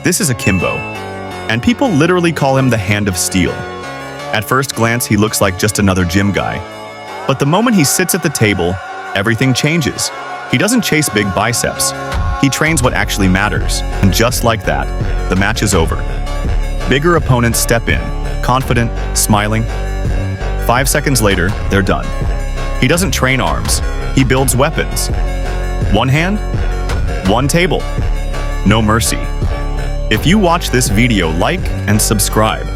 This is Akimbo, and people literally call him the Hand of Steel. At first glance, he looks like just another gym guy. But the moment he sits at the table, everything changes. He doesn't chase big biceps. He trains what actually matters. And just like that, the match is over. Bigger opponents step in, confident, smiling. 5 seconds later, they're done. He doesn't train arms. He builds weapons. One hand, one table. No mercy. If you watch this video, like and subscribe.